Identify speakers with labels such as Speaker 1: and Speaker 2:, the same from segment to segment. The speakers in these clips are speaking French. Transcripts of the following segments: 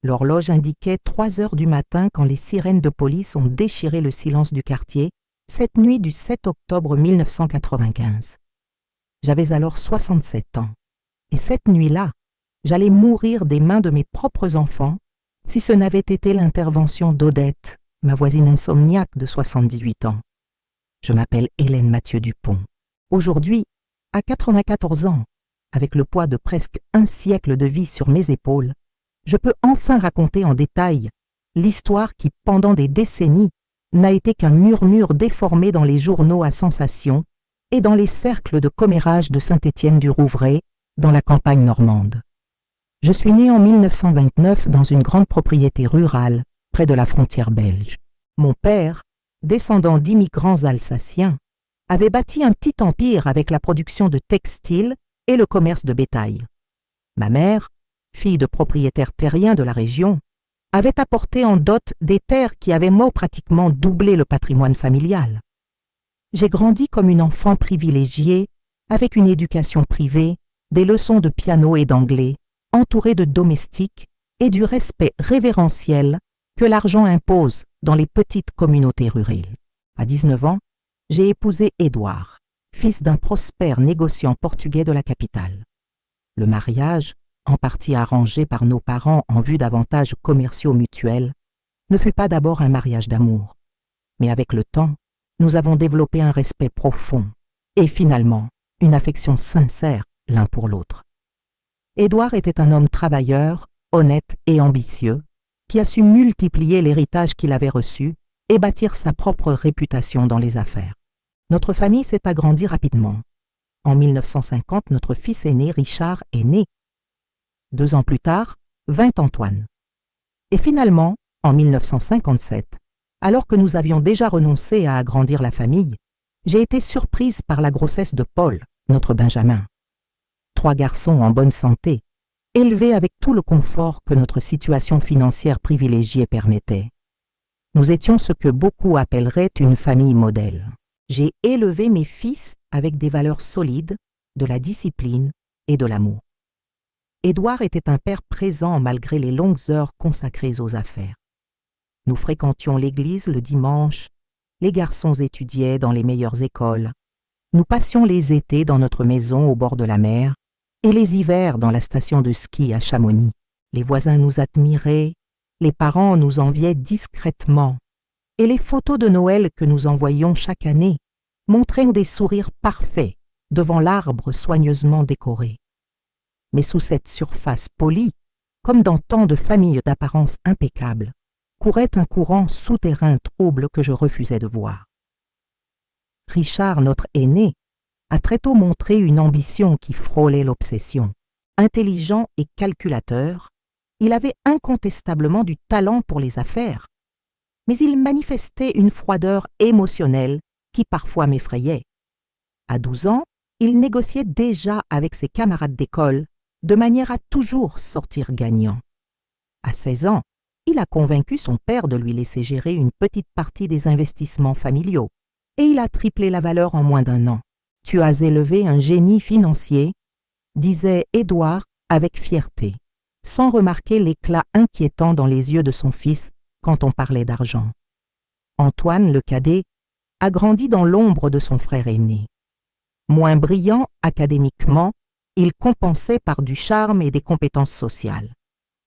Speaker 1: L'horloge indiquait 3 heures du matin quand les sirènes de police ont déchiré le silence du quartier, cette nuit du 7 octobre 1995. J'avais alors 67 ans. Et cette nuit-là, j'allais mourir des mains de mes propres enfants si ce n'avait été l'intervention d'Odette, ma voisine insomniaque de 78 ans. Je m'appelle Hélène Mathieu-Dupont. Aujourd'hui, à 94 ans, avec le poids de presque un siècle de vie sur mes épaules, je peux enfin raconter en détail l'histoire qui, pendant des décennies, n'a été qu'un murmure déformé dans les journaux à sensation et dans les cercles de commérage de Saint-Étienne-du-Rouvray, dans la campagne normande. Je suis né en 1929 dans une grande propriété rurale, près de la frontière belge. Mon père, descendant d'immigrants alsaciens, avait bâti un petit empire avec la production de textiles et le commerce de bétail. Ma mère, fille de propriétaires terriens de la région, avait apporté en dot des terres qui avaient pratiquement doublé le patrimoine familial. J'ai grandi comme une enfant privilégiée, avec une éducation privée, des leçons de piano et d'anglais, entourée de domestiques et du respect révérentiel que l'argent impose dans les petites communautés rurales. À 19 ans, j'ai épousé Édouard, fils d'un prospère négociant portugais de la capitale. Le mariage, en partie arrangé par nos parents en vue d'avantages commerciaux mutuels, ne fut pas d'abord un mariage d'amour. Mais avec le temps, nous avons développé un respect profond et finalement une affection sincère l'un pour l'autre. Édouard était un homme travailleur, honnête et ambitieux, qui a su multiplier l'héritage qu'il avait reçu et bâtir sa propre réputation dans les affaires. Notre famille s'est agrandie rapidement. En 1950, notre fils aîné, Richard, est né. 2 ans plus tard, vint Antoine. Et finalement, en 1957, alors que nous avions déjà renoncé à agrandir la famille, j'ai été surprise par la grossesse de Paul, notre Benjamin. 3 garçons en bonne santé, élevés avec tout le confort que notre situation financière privilégiée permettait. Nous étions ce que beaucoup appelleraient une famille modèle. J'ai élevé mes fils avec des valeurs solides, de la discipline et de l'amour. Édouard était un père présent malgré les longues heures consacrées aux affaires. Nous fréquentions l'église le dimanche, les garçons étudiaient dans les meilleures écoles, nous passions les étés dans notre maison au bord de la mer et les hivers dans la station de ski à Chamonix. Les voisins nous admiraient, les parents nous enviaient discrètement et les photos de Noël que nous envoyions chaque année montraient des sourires parfaits devant l'arbre soigneusement décoré. Mais sous cette surface polie, comme dans tant de familles d'apparence impeccable, courait un courant souterrain trouble que je refusais de voir. Richard, notre aîné, a très tôt montré une ambition qui frôlait l'obsession. Intelligent et calculateur, il avait incontestablement du talent pour les affaires, mais il manifestait une froideur émotionnelle qui parfois m'effrayait. À 12 ans, il négociait déjà avec ses camarades d'école de manière à toujours sortir gagnant. À 16 ans, il a convaincu son père de lui laisser gérer une petite partie des investissements familiaux et il a triplé la valeur en moins d'1 an. « Tu as élevé un génie financier », disait Édouard avec fierté, sans remarquer l'éclat inquiétant dans les yeux de son fils quand on parlait d'argent. Antoine, le cadet, a grandi dans l'ombre de son frère aîné. Moins brillant académiquement, il compensait par du charme et des compétences sociales.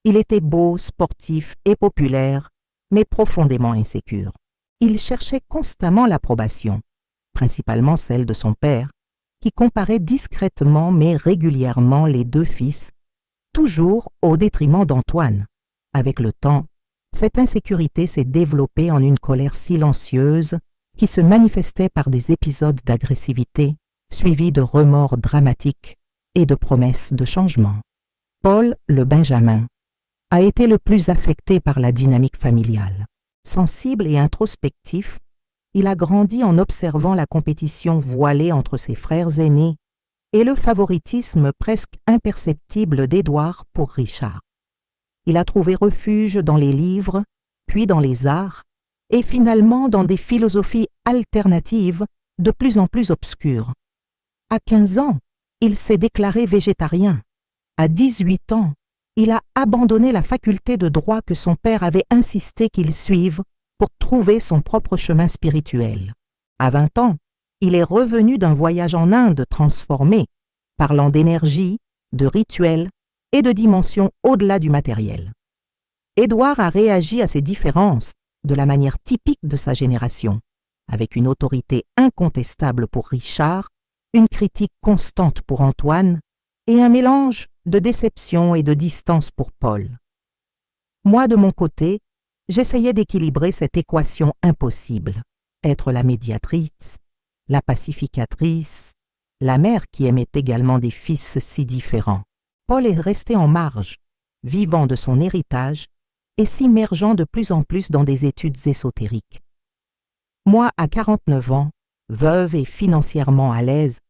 Speaker 1: Il était beau, sportif et populaire, mais profondément insécure. Il cherchait constamment l'approbation, principalement celle de son père, qui comparait discrètement mais régulièrement les 2 fils, toujours au détriment d'Antoine. Avec le temps, cette insécurité s'est développée en une colère silencieuse qui se manifestait par des épisodes d'agressivité, suivis de remords dramatiques et de promesses de changement. Paul, le Benjamin, a été le plus affecté par la dynamique familiale. Sensible et introspectif, il a grandi en observant la compétition voilée entre ses frères aînés et le favoritisme presque imperceptible d'Édouard pour Richard. Il a trouvé refuge dans les livres, puis dans les arts, et finalement dans des philosophies alternatives de plus en plus obscures. À 15 ans, il s'est déclaré végétarien. À 18 ans, il a abandonné la faculté de droit que son père avait insisté qu'il suive pour trouver son propre chemin spirituel. À 20 ans, il est revenu d'un voyage en Inde transformé, parlant d'énergie, de rituels et de dimensions au-delà du matériel. Édouard a réagi à ces différences de la manière typique de sa génération, avec une autorité incontestable pour Richard, une critique constante pour Antoine et un mélange de déception et de distance pour Paul. Moi, de mon côté, j'essayais d'équilibrer cette équation impossible, être la médiatrice, la pacificatrice, la mère qui aimait également des fils si différents. Paul est resté en marge, vivant de son héritage et s'immergeant de plus en plus dans des études ésotériques. Moi, à 49 ans, veuve et financièrement à l'aise,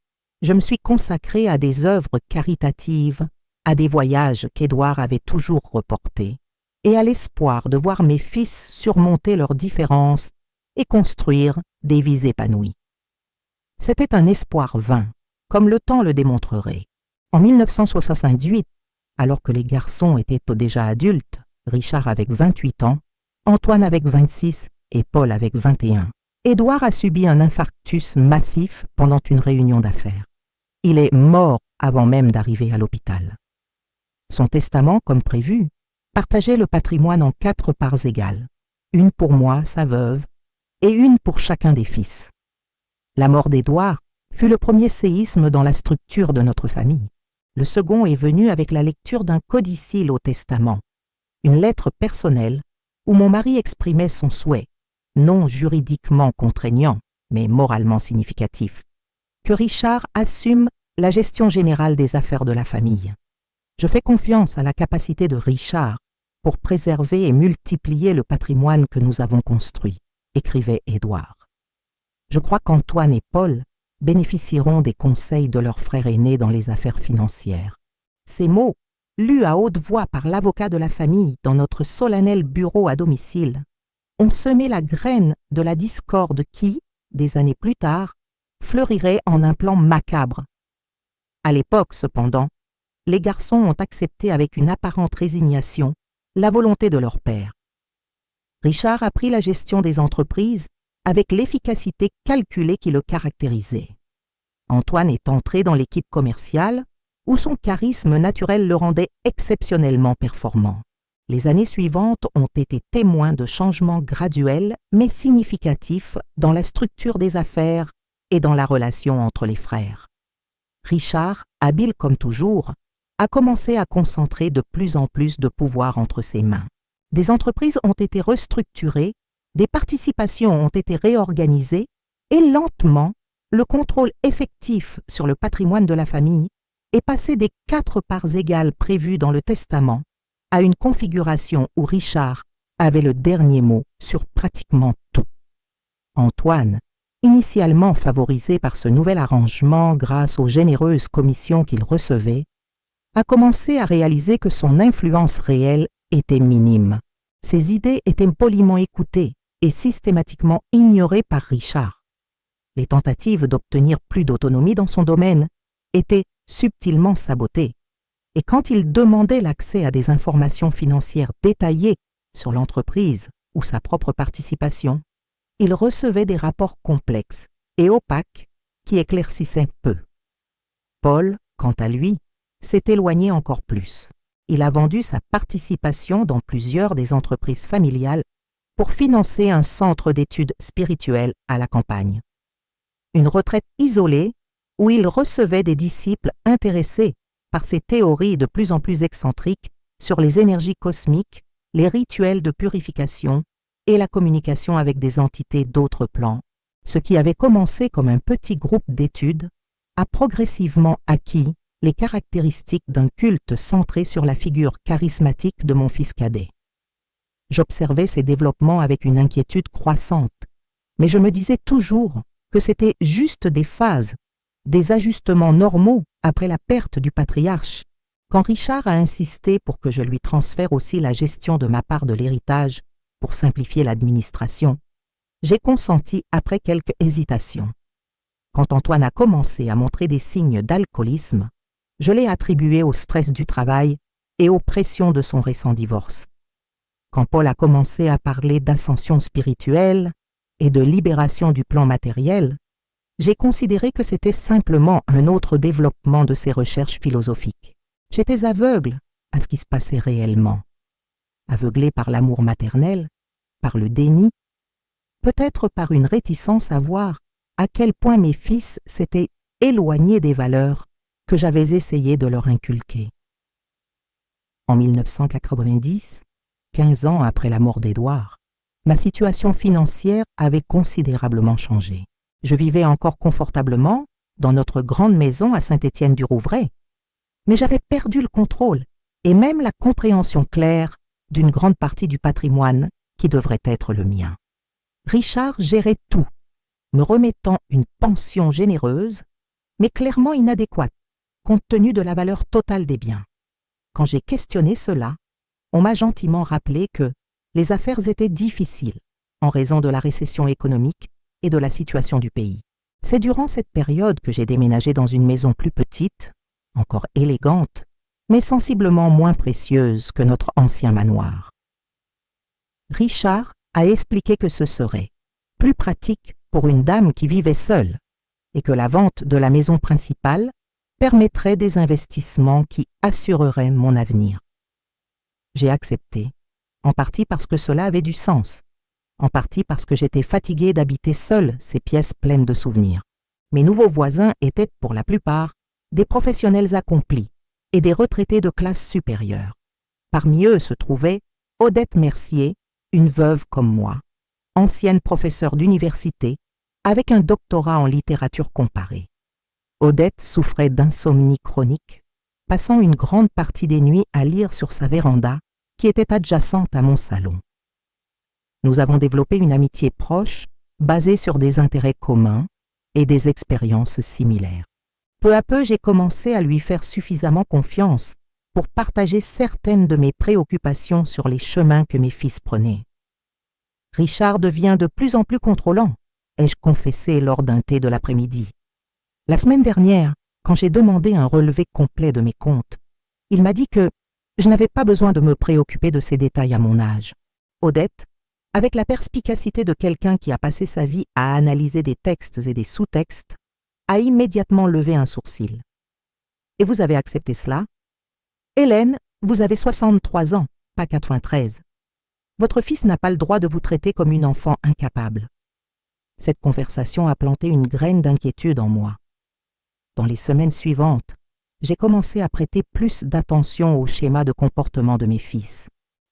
Speaker 1: je me suis consacrée à des œuvres caritatives, à des voyages qu'Édouard avait toujours reportés, et à l'espoir de voir mes fils surmonter leurs différences et construire des vies épanouies. C'était un espoir vain, comme le temps le démontrerait. En 1978, alors que les garçons étaient déjà adultes, Richard avec 28 ans, Antoine avec 26 et Paul avec 21, Édouard a subi un infarctus massif pendant une réunion d'affaires. Il est mort avant même d'arriver à l'hôpital. Son testament, comme prévu, partageait le patrimoine en 4 parts égales, une pour moi, sa veuve, et une pour chacun des fils. La mort d'Édouard fut le premier séisme dans la structure de notre famille. Le second est venu avec la lecture d'un codicile au testament, une lettre personnelle où mon mari exprimait son souhait, non juridiquement contraignant, mais moralement significatif, que Richard assume la gestion générale des affaires de la famille. Je fais confiance à la capacité de Richard pour préserver et multiplier le patrimoine que nous avons construit, écrivait Édouard. Je crois qu'Antoine et Paul bénéficieront des conseils de leur frère aîné dans les affaires financières. Ces mots, lus à haute voix par l'avocat de la famille dans notre solennel bureau à domicile, ont semé la graine de la discorde qui, des années plus tard, fleurirait en un plan macabre. À l'époque, cependant, les garçons ont accepté avec une apparente résignation la volonté de leur père. Richard a pris la gestion des entreprises avec l'efficacité calculée qui le caractérisait. Antoine est entré dans l'équipe commerciale où son charisme naturel le rendait exceptionnellement performant. Les années suivantes ont été témoins de changements graduels mais significatifs dans la structure des affaires et dans la relation entre les frères. Richard, habile comme toujours, a commencé à concentrer de plus en plus de pouvoir entre ses mains. Des entreprises ont été restructurées, des participations ont été réorganisées et lentement, le contrôle effectif sur le patrimoine de la famille est passé des 4 parts égales prévues dans le testament à une configuration où Richard avait le dernier mot sur pratiquement tout. Antoine, initialement favorisé par ce nouvel arrangement grâce aux généreuses commissions qu'il recevait, a commencé à réaliser que son influence réelle était minime. Ses idées étaient poliment écoutées et systématiquement ignorées par Richard. Les tentatives d'obtenir plus d'autonomie dans son domaine étaient subtilement sabotées. Et quand il demandait l'accès à des informations financières détaillées sur l'entreprise ou sa propre participation, il recevait des rapports complexes et opaques qui éclaircissaient peu. Paul, quant à lui, s'est éloigné encore plus. Il a vendu sa participation dans plusieurs des entreprises familiales pour financer un centre d'études spirituelles à la campagne. Une retraite isolée où il recevait des disciples intéressés par ses théories de plus en plus excentriques sur les énergies cosmiques, les rituels de purification et la communication avec des entités d'autres plans. Ce qui avait commencé comme un petit groupe d'études a progressivement acquis les caractéristiques d'un culte centré sur la figure charismatique de mon fils cadet. J'observais ces développements avec une inquiétude croissante, mais je me disais toujours que c'était juste des phases, des ajustements normaux après la perte du patriarche. Quand Richard a insisté pour que je lui transfère aussi la gestion de ma part de l'héritage pour simplifier l'administration, j'ai consenti après quelques hésitations. Quand Antoine a commencé à montrer des signes d'alcoolisme, je l'ai attribué au stress du travail et aux pressions de son récent divorce. Quand Paul a commencé à parler d'ascension spirituelle et de libération du plan matériel, j'ai considéré que c'était simplement un autre développement de ses recherches philosophiques. J'étais aveugle à ce qui se passait réellement. Aveuglé par l'amour maternel, par le déni, peut-être par une réticence à voir à quel point mes fils s'étaient éloignés des valeurs que j'avais essayé de leur inculquer. En 1990, 15 ans après la mort d'Édouard, ma situation financière avait considérablement changé. Je vivais encore confortablement dans notre grande maison à Saint-Étienne-du-Rouvray, mais j'avais perdu le contrôle et même la compréhension claire d'une grande partie du patrimoine qui devrait être le mien. Richard gérait tout, me remettant une pension généreuse, mais clairement inadéquate, compte tenu de la valeur totale des biens. Quand j'ai questionné cela, on m'a gentiment rappelé que les affaires étaient difficiles en raison de la récession économique et de la situation du pays. C'est durant cette période que j'ai déménagé dans une maison plus petite, encore élégante, mais sensiblement moins précieuse que notre ancien manoir. Richard a expliqué que ce serait plus pratique pour une dame qui vivait seule et que la vente de la maison principale permettrait des investissements qui assureraient mon avenir. J'ai accepté, en partie parce que cela avait du sens, en partie parce que j'étais fatiguée d'habiter seule ces pièces pleines de souvenirs. Mes nouveaux voisins étaient, pour la plupart, des professionnels accomplis et des retraités de classe supérieure. Parmi eux se trouvait Odette Mercier, une veuve comme moi, ancienne professeure d'université, avec un doctorat en littérature comparée. Odette souffrait d'insomnie chronique, passant une grande partie des nuits à lire sur sa véranda, qui était adjacente à mon salon. Nous avons développé une amitié proche, basée sur des intérêts communs et des expériences similaires. Peu à peu, j'ai commencé à lui faire suffisamment confiance pour partager certaines de mes préoccupations sur les chemins que mes fils prenaient. Richard devient de plus en plus contrôlant, ai-je confessé lors d'un thé de l'après-midi. La semaine dernière, quand j'ai demandé un relevé complet de mes comptes, il m'a dit que je n'avais pas besoin de me préoccuper de ces détails à mon âge. Odette, avec la perspicacité de quelqu'un qui a passé sa vie à analyser des textes et des sous-textes, a immédiatement levé un sourcil. « Et vous avez accepté cela ? Hélène, vous avez 63 ans, pas 93. Votre fils n'a pas le droit de vous traiter comme une enfant incapable. » Cette conversation a planté une graine d'inquiétude en moi. Dans les semaines suivantes, j'ai commencé à prêter plus d'attention au schéma de comportement de mes fils.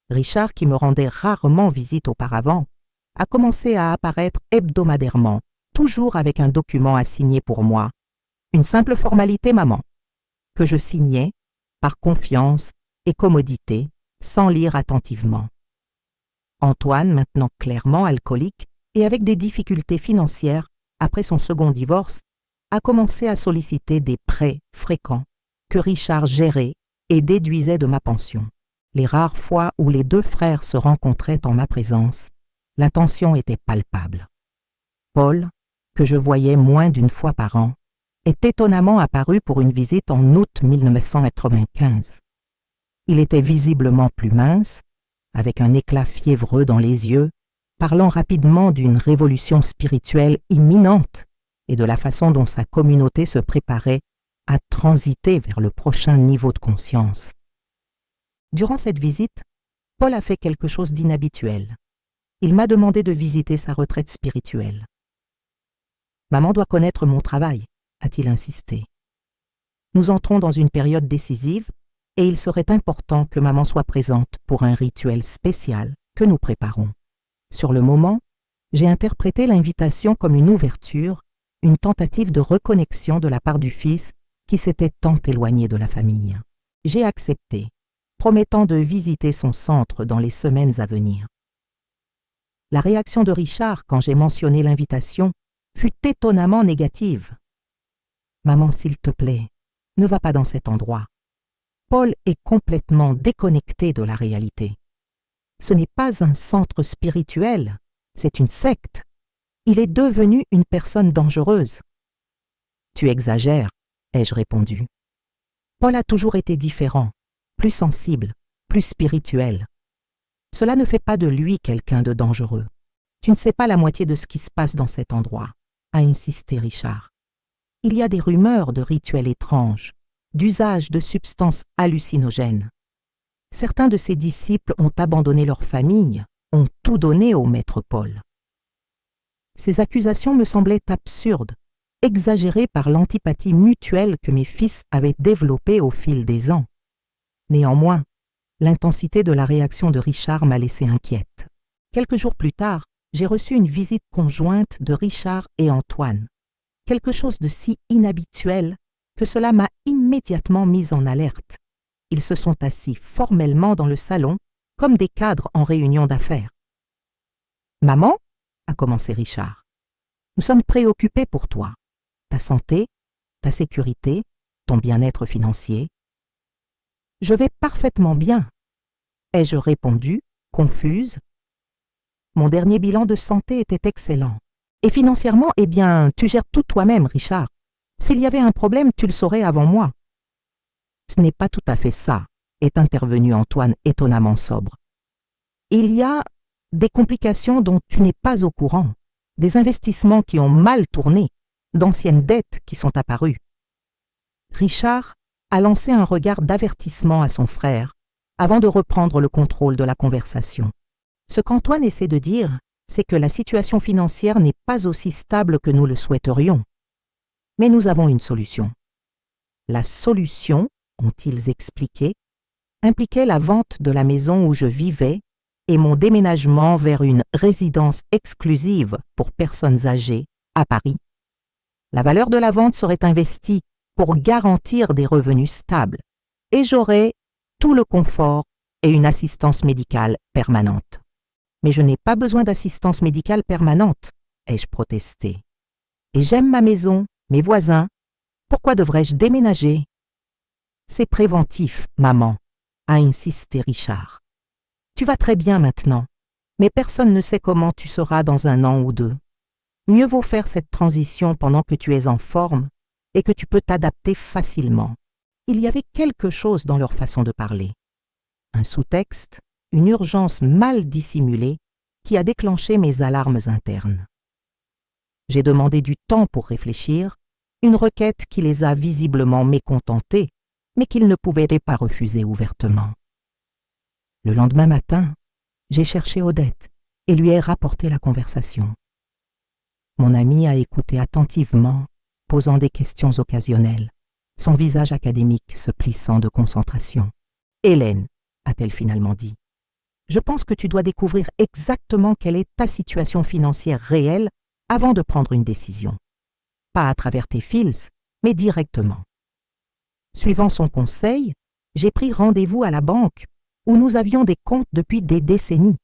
Speaker 1: Richard, qui me rendait rarement visite auparavant, a commencé à apparaître hebdomadairement, toujours avec un document à signer pour moi, une simple formalité maman, que je signais par confiance et commodité, sans lire attentivement. Antoine, maintenant clairement alcoolique et avec des difficultés financières après son second divorce, a commencé à solliciter des prêts fréquents que Richard gérait et déduisait de ma pension. Les rares fois où les deux frères se rencontraient en ma présence, la tension était palpable. Paul, que je voyais moins d'une fois par an, est étonnamment apparu pour une visite en août 1995. Il était visiblement plus mince, avec un éclat fiévreux dans les yeux, parlant rapidement d'une révolution spirituelle imminente et de la façon dont sa communauté se préparait à transiter vers le prochain niveau de conscience. Durant cette visite, Paul a fait quelque chose d'inhabituel. Il m'a demandé de visiter sa retraite spirituelle. « Maman doit connaître mon travail », a-t-il insisté. « Nous entrons dans une période décisive et il serait important que maman soit présente pour un rituel spécial que nous préparons. » Sur le moment, j'ai interprété l'invitation comme une ouverture, une tentative de reconnexion de la part du fils qui s'était tant éloigné de la famille. J'ai accepté, promettant de visiter son centre dans les semaines à venir. La réaction de Richard quand j'ai mentionné l'invitation fut étonnamment négative. « Maman, s'il te plaît, ne va pas dans cet endroit. Paul est complètement déconnecté de la réalité. Ce n'est pas un centre spirituel, c'est une secte. Il est devenu une personne dangereuse. »« Tu exagères, ai-je répondu. Paul a toujours été différent, plus sensible, plus spirituel. Cela ne fait pas de lui quelqu'un de dangereux. Tu ne sais pas la moitié de ce qui se passe dans cet endroit, a insisté Richard. Il y a des rumeurs de rituels étranges, d'usage de substances hallucinogènes. Certains de ses disciples ont abandonné leur famille, ont tout donné au maître Paul. Ces accusations me semblaient absurdes, exagérées par l'antipathie mutuelle que mes fils avaient développée au fil des ans. Néanmoins, l'intensité de la réaction de Richard m'a laissé inquiète. Quelques jours plus tard, j'ai reçu une visite conjointe de Richard et Antoine. Quelque chose de si inhabituel que cela m'a immédiatement mise en alerte. Ils se sont assis formellement dans le salon, comme des cadres en réunion d'affaires. « Maman » a commencé Richard. « Nous sommes préoccupés pour toi, ta santé, ta sécurité, ton bien-être financier. »« Je vais parfaitement bien, » ai-je répondu, confuse. Mon dernier bilan de santé était excellent. Et financièrement, eh bien, tu gères tout toi-même, Richard. S'il y avait un problème, tu le saurais avant moi. Ce n'est pas tout à fait ça, est intervenu Antoine étonnamment sobre. Il y a des complications dont tu n'es pas au courant, des investissements qui ont mal tourné, d'anciennes dettes qui sont apparues. Richard a lancé un regard d'avertissement à son frère avant de reprendre le contrôle de la conversation. Ce qu'Antoine essaie de dire, c'est que la situation financière n'est pas aussi stable que nous le souhaiterions. Mais nous avons une solution. La solution, ont-ils expliqué, impliquait la vente de la maison où je vivais et mon déménagement vers une résidence exclusive pour personnes âgées à Paris. La valeur de la vente serait investie pour garantir des revenus stables et j'aurais tout le confort et une assistance médicale permanente. Mais je n'ai pas besoin d'assistance médicale permanente, ai-je protesté. Et j'aime ma maison, mes voisins. Pourquoi devrais-je déménager? C'est préventif, maman, a insisté Richard. Tu vas très bien maintenant, mais personne ne sait comment tu seras dans 1 an ou 2. Mieux vaut faire cette transition pendant que tu es en forme et que tu peux t'adapter facilement. Il y avait quelque chose dans leur façon de parler. Un sous-texte, une urgence mal dissimulée qui a déclenché mes alarmes internes. J'ai demandé du temps pour réfléchir, une requête qui les a visiblement mécontentés, mais qu'ils ne pouvaient pas refuser ouvertement. Le lendemain matin, j'ai cherché Odette et lui ai rapporté la conversation. Mon amie a écouté attentivement, posant des questions occasionnelles, son visage académique se plissant de concentration. « Hélène, a-t-elle finalement dit, je pense que tu dois découvrir exactement quelle est ta situation financière réelle avant de prendre une décision. Pas à travers tes fils, mais directement. » Suivant son conseil, j'ai pris rendez-vous à la banque où nous avions des comptes depuis des décennies.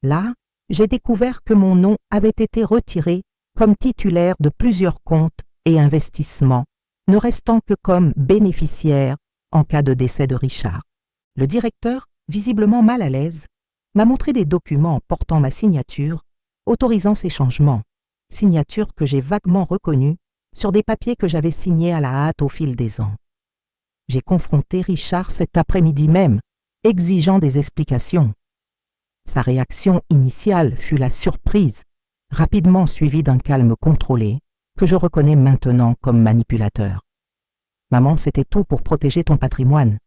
Speaker 1: Là, j'ai découvert que mon nom avait été retiré comme titulaire de plusieurs comptes et investissements, ne restant que comme bénéficiaire en cas de décès de Richard. Le directeur, visiblement mal à l'aise, m'a montré des documents portant ma signature, autorisant ces changements, signature que j'ai vaguement reconnue sur des papiers que j'avais signés à la hâte au fil des ans. J'ai confronté Richard cet après-midi même, exigeant des explications. Sa réaction initiale fut la surprise, rapidement suivie d'un calme contrôlé, que je reconnais maintenant comme manipulateur. « Maman, c'était tout pour protéger ton patrimoine.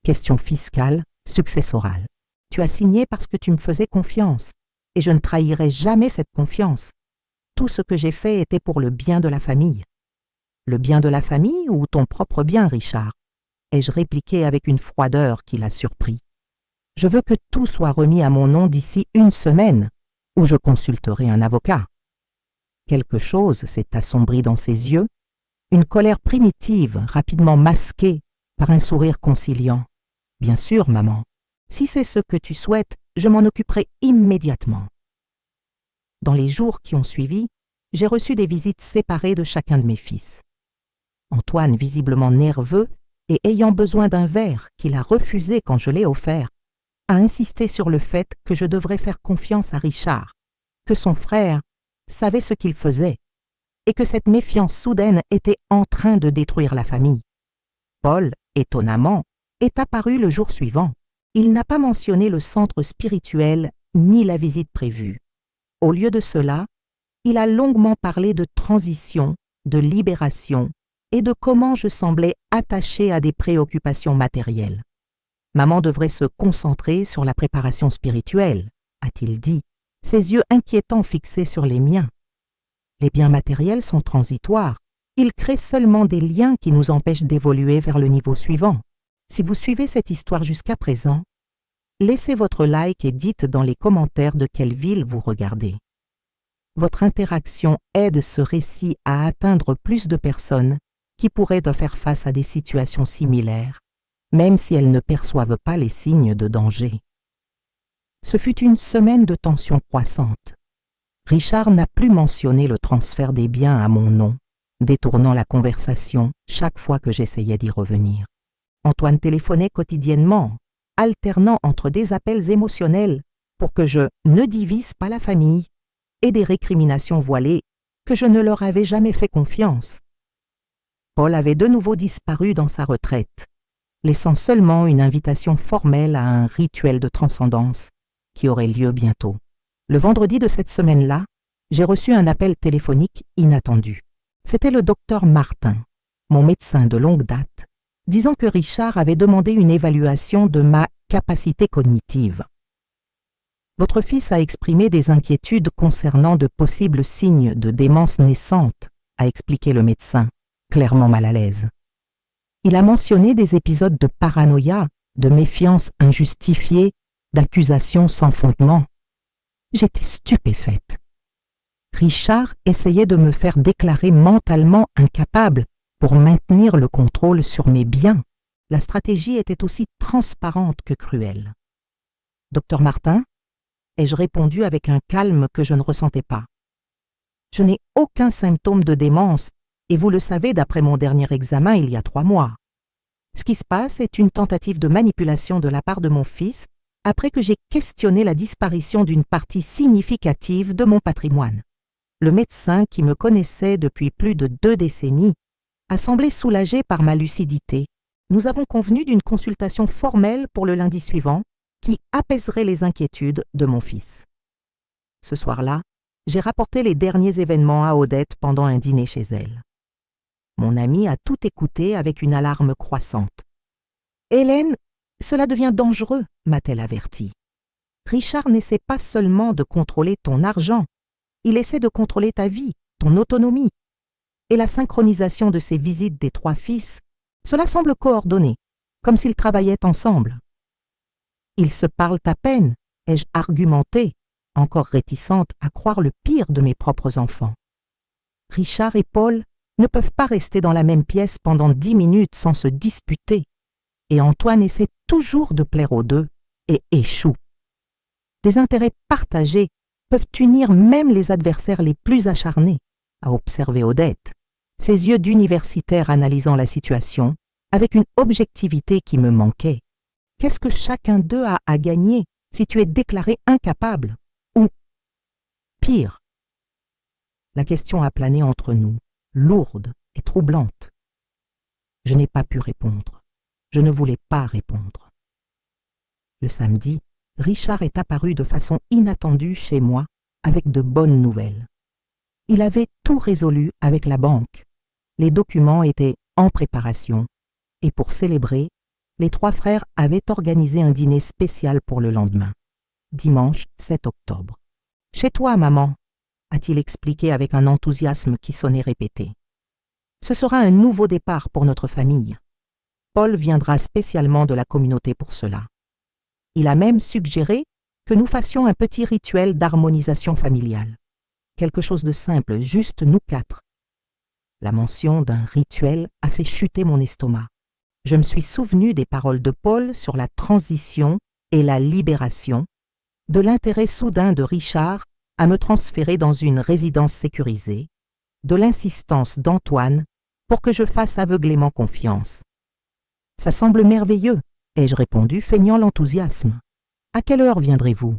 Speaker 1: Question fiscale, successorale. Tu as signé parce que tu me faisais confiance, et je ne trahirai jamais cette confiance. Tout ce que j'ai fait était pour le bien de la famille. » « Le bien de la famille ou ton propre bien, Richard ?» ai-je répliqué avec une froideur qui l'a surpris. « Je veux que tout soit remis à mon nom d'ici 1 semaine, où je consulterai un avocat. » Quelque chose s'est assombri dans ses yeux, une colère primitive rapidement masquée par un sourire conciliant. « Bien sûr, maman. Si c'est ce que tu souhaites, je m'en occuperai immédiatement. » Dans les jours qui ont suivi, j'ai reçu des visites séparées de chacun de mes fils. Antoine, visiblement nerveux et ayant besoin d'un verre qu'il a refusé quand je l'ai offert, a insisté sur le fait que je devrais faire confiance à Richard, que son frère savait ce qu'il faisait et que cette méfiance soudaine était en train de détruire la famille. Paul, étonnamment, est apparu le jour suivant. Il n'a pas mentionné le centre spirituel ni la visite prévue. Au lieu de cela, il a longuement parlé de transition, de libération et de comment je semblais attachée à des préoccupations matérielles. Maman devrait se concentrer sur la préparation spirituelle, a-t-il dit, ses yeux inquiétants fixés sur les miens. Les biens matériels sont transitoires. Ils créent seulement des liens qui nous empêchent d'évoluer vers le niveau suivant. Si vous suivez cette histoire jusqu'à présent, laissez votre like et dites dans les commentaires de quelle ville vous regardez. Votre interaction aide ce récit à atteindre plus de personnes qui pourraient faire face à des situations similaires, même si elles ne perçoivent pas les signes de danger. Ce fut une semaine de tension croissante. Richard n'a plus mentionné le transfert des biens à mon nom, détournant la conversation chaque fois que j'essayais d'y revenir. Antoine téléphonait quotidiennement, alternant entre des appels émotionnels pour que je ne divise pas la famille et des récriminations voilées que je ne leur avais jamais fait confiance. Paul avait de nouveau disparu dans sa retraite, laissant seulement une invitation formelle à un rituel de transcendance qui aurait lieu bientôt. Le vendredi de cette semaine-là, j'ai reçu un appel téléphonique inattendu. C'était le docteur Martin, mon médecin de longue date, disant que Richard avait demandé une évaluation de ma capacité cognitive. Votre fils a exprimé des inquiétudes concernant de possibles signes de démence naissante, a expliqué le médecin, clairement mal à l'aise. Il a mentionné des épisodes de paranoïa, de méfiance injustifiée, d'accusations sans fondement. J'étais stupéfaite. Richard essayait de me faire déclarer mentalement incapable pour maintenir le contrôle sur mes biens. La stratégie était aussi transparente que cruelle. « Docteur Martin ?» ai-je répondu avec un calme que je ne ressentais pas. « Je n'ai aucun symptôme de démence et vous le savez d'après mon dernier examen il y a 3 mois. Ce qui se passe est une tentative de manipulation de la part de mon fils après que j'ai questionné la disparition d'une partie significative de mon patrimoine. Le médecin qui me connaissait depuis plus de 2 décennies a semblé soulagé par ma lucidité. Nous avons convenu d'une consultation formelle pour le lundi suivant qui apaiserait les inquiétudes de mon fils. Ce soir-là, j'ai rapporté les derniers événements à Odette pendant un dîner chez elle. Mon amie a tout écouté avec une alarme croissante. « Hélène, cela devient dangereux », m'a-t-elle avertie. « Richard n'essaie pas seulement de contrôler ton argent, il essaie de contrôler ta vie, ton autonomie. Et la synchronisation de ces visites des 3 fils, cela semble coordonné, comme s'ils travaillaient ensemble. Ils se parlent à peine, ai-je argumenté, encore réticente à croire le pire de mes propres enfants. Richard et Paul ne peuvent pas rester dans la même pièce pendant 10 minutes sans se disputer, et Antoine essaie toujours de plaire aux deux et échoue. Des intérêts partagés peuvent unir même les adversaires les plus acharnés, a observé Odette, ses yeux d'universitaire analysant la situation avec une objectivité qui me manquait. Qu'est-ce que chacun d'eux a à gagner si tu es déclaré incapable? Ou, pire, la question a plané entre nous, lourde et troublante. Je n'ai pas pu répondre. Je ne voulais pas répondre. Le samedi, Richard est apparu de façon inattendue chez moi avec de bonnes nouvelles. Il avait tout résolu avec la banque. Les documents étaient en préparation et pour célébrer, les 3 frères avaient organisé un dîner spécial pour le lendemain, dimanche 7 octobre. « Chez toi, maman », a-t-il expliqué avec un enthousiasme qui sonnait répété. « Ce sera un nouveau départ pour notre famille. Paul viendra spécialement de la communauté pour cela. Il a même suggéré que nous fassions un petit rituel d'harmonisation familiale. Quelque chose de simple, juste nous 4. La mention d'un rituel a fait chuter mon estomac. Je me suis souvenu des paroles de Paul sur la transition et la libération, de l'intérêt soudain de Richard à me transférer dans une résidence sécurisée, de l'insistance d'Antoine pour que je fasse aveuglément confiance. « Ça semble merveilleux », ai-je répondu, feignant l'enthousiasme. « À quelle heure viendrez-vous » ?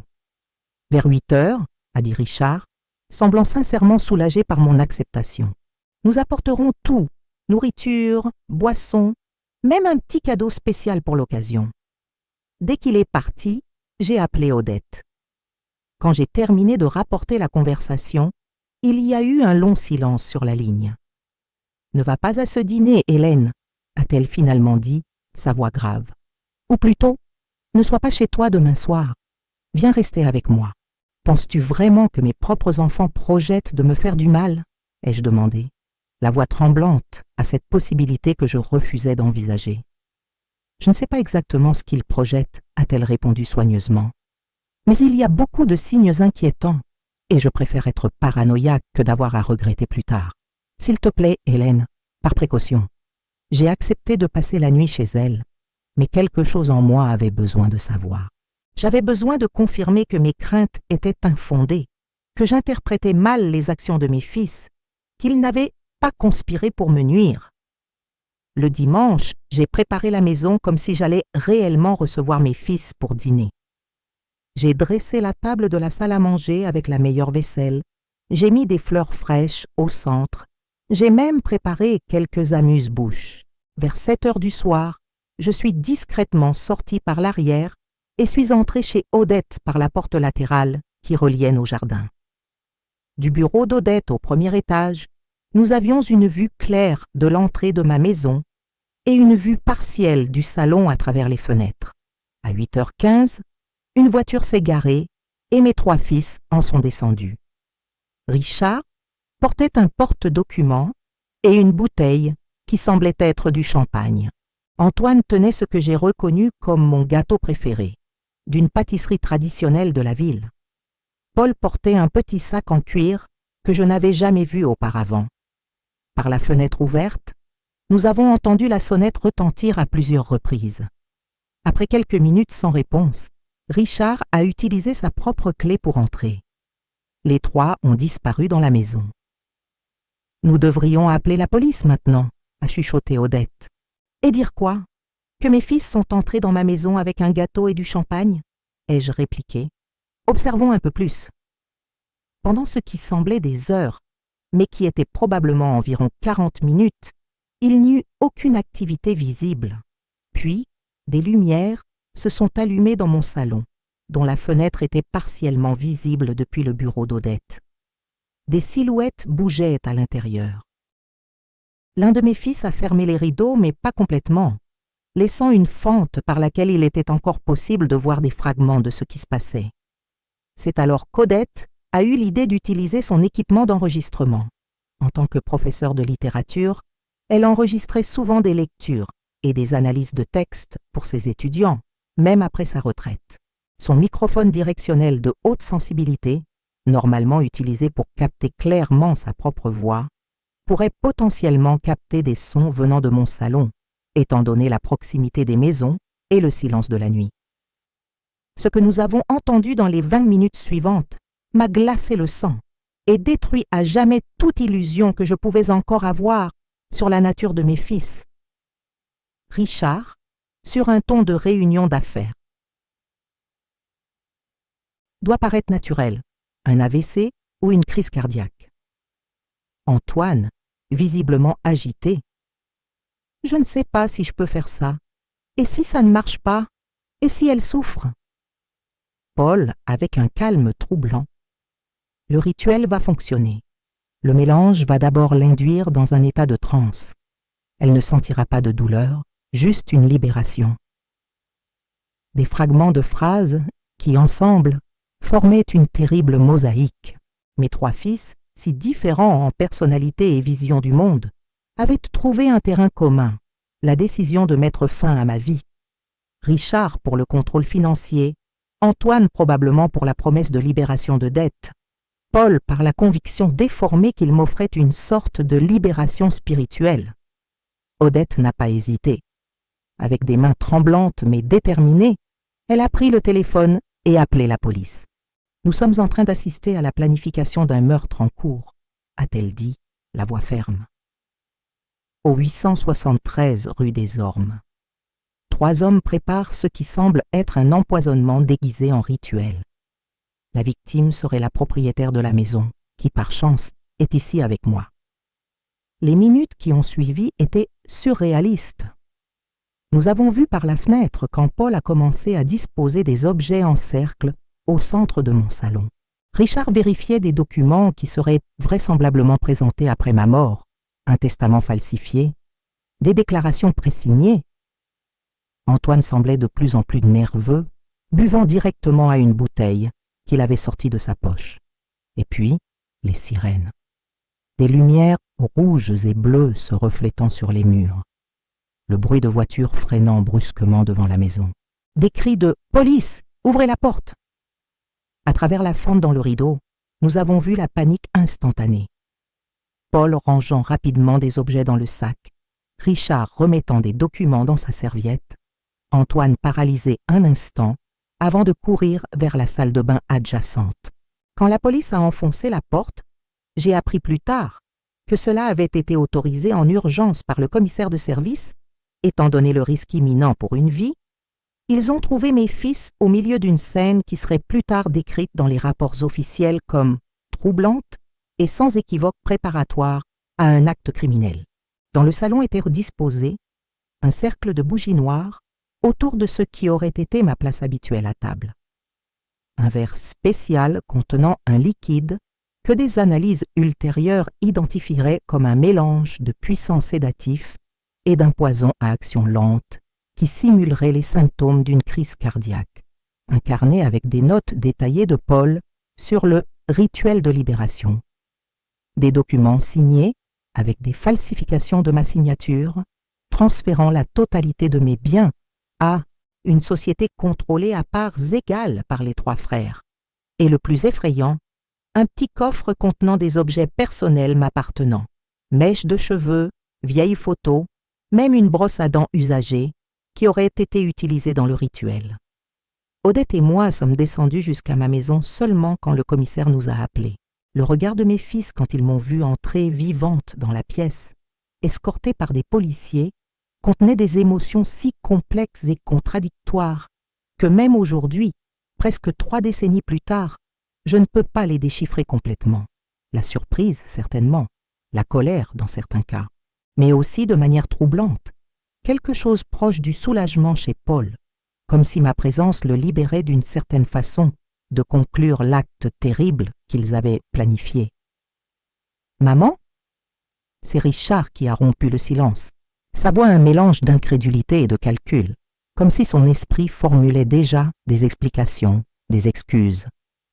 Speaker 1: « Vers 8 heures, a dit Richard, semblant sincèrement soulagé par mon acceptation. « Nous apporterons tout, nourriture, boissons, même un petit cadeau spécial pour l'occasion. Dès qu'il est parti, j'ai appelé Odette. Quand j'ai terminé de rapporter la conversation, il y a eu un long silence sur la ligne. « Ne va pas à ce dîner, Hélène », a-t-elle finalement dit, sa voix grave. « Ou plutôt, ne sois pas chez toi demain soir. Viens rester avec moi. Penses-tu vraiment que mes propres enfants projettent de me faire du mal ?» ai-je demandé, la voix tremblante à cette possibilité que je refusais d'envisager. « Je ne sais pas exactement ce qu'ils projettent », a-t-elle répondu soigneusement. « Mais il y a beaucoup de signes inquiétants, et je préfère être paranoïaque que d'avoir à regretter plus tard. S'il te plaît, Hélène, par précaution. » J'ai accepté de passer la nuit chez elle, mais quelque chose en moi avait besoin de savoir. J'avais besoin de confirmer que mes craintes étaient infondées, que j'interprétais mal les actions de mes fils, qu'ils n'avaient pas conspiré pour me nuire. Le dimanche, j'ai préparé la maison comme si j'allais réellement recevoir mes fils pour dîner. J'ai dressé la table de la salle à manger avec la meilleure vaisselle, j'ai mis des fleurs fraîches au centre, j'ai même préparé quelques amuse-bouches. Vers 7 heures du soir, je suis discrètement sortie par l'arrière et suis entrée chez Odette par la porte latérale qui reliait nos jardins. Du bureau d'Odette au premier étage, nous avions une vue claire de l'entrée de ma maison et une vue partielle du salon à travers les fenêtres. À 8h15, une voiture s'est garée et mes 3 fils en sont descendus. Richard portait un porte-documents et une bouteille qui semblait être du champagne. Antoine tenait ce que j'ai reconnu comme mon gâteau préféré, d'une pâtisserie traditionnelle de la ville. Paul portait un petit sac en cuir que je n'avais jamais vu auparavant. Par la fenêtre ouverte, nous avons entendu la sonnette retentir à plusieurs reprises. Après quelques minutes sans réponse, Richard a utilisé sa propre clé pour entrer. Les 3 ont disparu dans la maison. « Nous devrions appeler la police maintenant », a chuchoté Odette. « Et dire quoi? Que mes fils sont entrés dans ma maison avec un gâteau et du champagne ?» ai-je répliqué. « Observons un peu plus. » Pendant ce qui semblait des heures, mais qui était probablement environ 40 minutes, il n'y eut aucune activité visible. Puis, des lumières se sont allumées dans mon salon, dont la fenêtre était partiellement visible depuis le bureau d'Odette. Des silhouettes bougeaient à l'intérieur. L'un de mes fils a fermé les rideaux, mais pas complètement, laissant une fente par laquelle il était encore possible de voir des fragments de ce qui se passait. C'est alors qu'Odette a eu l'idée d'utiliser son équipement d'enregistrement. En tant que professeure de littérature, elle enregistrait souvent des lectures et des analyses de textes pour ses étudiants, même après sa retraite. Son microphone directionnel de haute sensibilité, normalement utilisé pour capter clairement sa propre voix, pourrait potentiellement capter des sons venant de mon salon, étant donné la proximité des maisons et le silence de la nuit. Ce que nous avons entendu dans les 20 minutes suivantes m'a glacé le sang et détruit à jamais toute illusion que je pouvais encore avoir sur la nature de mes fils. Richard, sur un ton de réunion d'affaires. Doit paraître naturel, un AVC ou une crise cardiaque. Antoine, visiblement agité. Je ne sais pas si je peux faire ça. Et si ça ne marche pas? Et si elle souffre? Paul, avec un calme troublant. Le rituel va fonctionner. Le mélange va d'abord l'induire dans un état de transe. Elle ne sentira pas de douleur, juste une libération. Des fragments de phrases qui, ensemble, formaient une terrible mosaïque. Mes 3 fils, si différents en personnalité et vision du monde, avaient trouvé un terrain commun, la décision de mettre fin à ma vie. Richard pour le contrôle financier, Antoine probablement pour la promesse de libération de dettes, Paul par la conviction déformée qu'il m'offrait une sorte de libération spirituelle. Odette n'a pas hésité. Avec des mains tremblantes mais déterminées, elle a pris le téléphone et appelé la police. « Nous sommes en train d'assister à la planification d'un meurtre en cours », a-t-elle dit, la voix ferme. Au 873 rue des Ormes. 3 hommes préparent ce qui semble être un empoisonnement déguisé en rituel. La victime serait la propriétaire de la maison, qui par chance est ici avec moi. Les minutes qui ont suivi étaient surréalistes. Nous avons vu par la fenêtre quand Paul a commencé à disposer des objets en cercle au centre de mon salon. Richard vérifiait des documents qui seraient vraisemblablement présentés après ma mort, un testament falsifié, des déclarations présignées. Antoine semblait de plus en plus nerveux, buvant directement à une bouteille qu'il avait sortie de sa poche. Et puis, les sirènes. Des lumières rouges et bleues se reflétant sur les murs. Le bruit de voitures freinant brusquement devant la maison. Des cris de « Police! Ouvrez la porte !» À travers la fente dans le rideau, nous avons vu la panique instantanée. Paul rangeant rapidement des objets dans le sac, Richard remettant des documents dans sa serviette, Antoine paralysé un instant avant de courir vers la salle de bain adjacente. Quand la police a enfoncé la porte, j'ai appris plus tard que cela avait été autorisé en urgence par le commissaire de service. Étant donné le risque imminent pour une vie, ils ont trouvé mes fils au milieu d'une scène qui serait plus tard décrite dans les rapports officiels comme troublante et sans équivoque préparatoire à un acte criminel. Dans le salon était disposé un cercle de bougies noires autour de ce qui aurait été ma place habituelle à table. Un verre spécial contenant un liquide que des analyses ultérieures identifieraient comme un mélange de puissants sédatifs et d'un poison à action lente qui simulerait les symptômes d'une crise cardiaque. Un carnet avec des notes détaillées de Paul sur le rituel de libération. Des documents signés avec des falsifications de ma signature, transférant la totalité de mes biens à une société contrôlée à parts égales par les trois frères. Et le plus effrayant, un petit coffre contenant des objets personnels m'appartenant. Mèches de cheveux, vieilles photos, même une brosse à dents usagée qui aurait été utilisée dans le rituel. Odette et moi sommes descendus jusqu'à ma maison seulement quand le commissaire nous a appelés. Le regard de mes fils quand ils m'ont vue entrer vivante dans la pièce, escortée par des policiers, contenait des émotions si complexes et contradictoires que même aujourd'hui, presque 3 décennies plus tard, je ne peux pas les déchiffrer complètement. La surprise, certainement, la colère dans certains cas, mais aussi de manière troublante, quelque chose proche du soulagement chez Paul, comme si ma présence le libérait d'une certaine façon de conclure l'acte terrible qu'ils avaient planifié. « Maman ?» C'est Richard qui a rompu le silence, sa voix un mélange d'incrédulité et de calcul, comme si son esprit formulait déjà des explications, des excuses,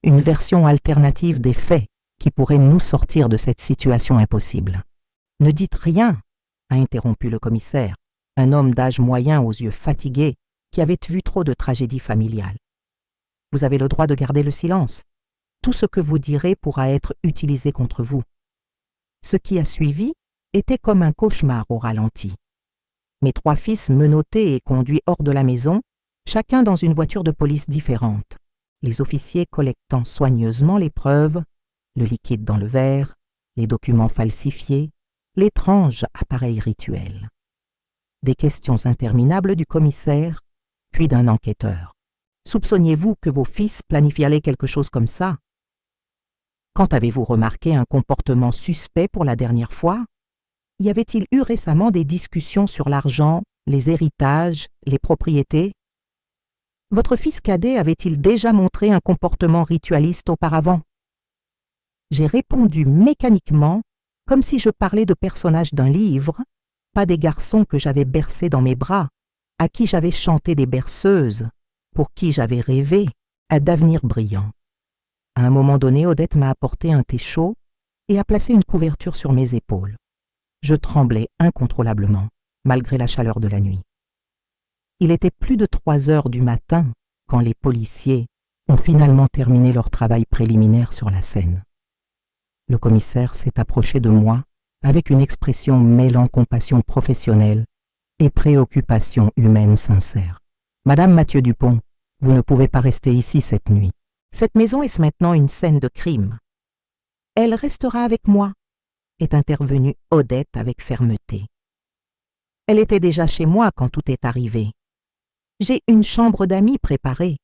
Speaker 1: une version alternative des faits qui pourrait nous sortir de cette situation impossible. « Ne dites rien !» a interrompu le commissaire, un homme d'âge moyen aux yeux fatigués qui avait vu trop de tragédies familiales. « Vous avez le droit de garder le silence. Tout ce que vous direz pourra être utilisé contre vous. » Ce qui a suivi était comme un cauchemar au ralenti. Mes 3 fils menottés et conduits hors de la maison, chacun dans une voiture de police différente. Les officiers collectant soigneusement les preuves, le liquide dans le verre, les documents falsifiés, l'étrange appareil rituel. Des questions interminables du commissaire, puis d'un enquêteur. Soupçonniez-vous que vos fils planifiaient quelque chose comme ça? Quand avez-vous remarqué un comportement suspect pour la dernière fois? Y avait-il eu récemment des discussions sur l'argent, les héritages, les propriétés? Votre fils cadet avait-il déjà montré un comportement ritualiste auparavant? J'ai répondu mécaniquement, comme si je parlais de personnages d'un livre, pas des garçons que j'avais bercés dans mes bras, à qui j'avais chanté des berceuses, pour qui j'avais rêvé d'avenirs brillants. À un moment donné, Odette m'a apporté un thé chaud et a placé une couverture sur mes épaules. Je tremblais incontrôlablement, malgré la chaleur de la nuit. Il était plus de 3 heures du matin quand les policiers ont finalement terminé leur travail préliminaire sur la scène. Le commissaire s'est approché de moi avec une expression mêlant compassion professionnelle et préoccupation humaine sincère. « Madame Mathieu Dupont, vous ne pouvez pas rester ici cette nuit. Cette maison est maintenant une scène de crime. Elle restera avec moi, » est intervenue Odette avec fermeté. Elle était déjà chez moi quand tout est arrivé. J'ai une chambre d'amis préparée.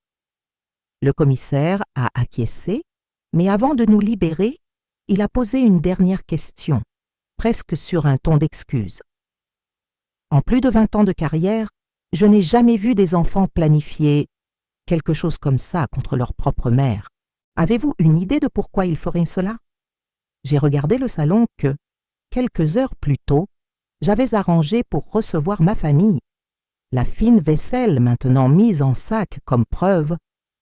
Speaker 1: Le commissaire a acquiescé, mais avant de nous libérer, il a posé une dernière question, presque sur un ton d'excuse. En plus de 20 ans de carrière, Je n'ai jamais vu des enfants planifier quelque chose comme ça contre leur propre mère. Avez-vous une idée de pourquoi ils feraient cela? J'ai regardé le salon que, quelques heures plus tôt, j'avais arrangé pour recevoir ma famille. La fine vaisselle maintenant mise en sac comme preuve,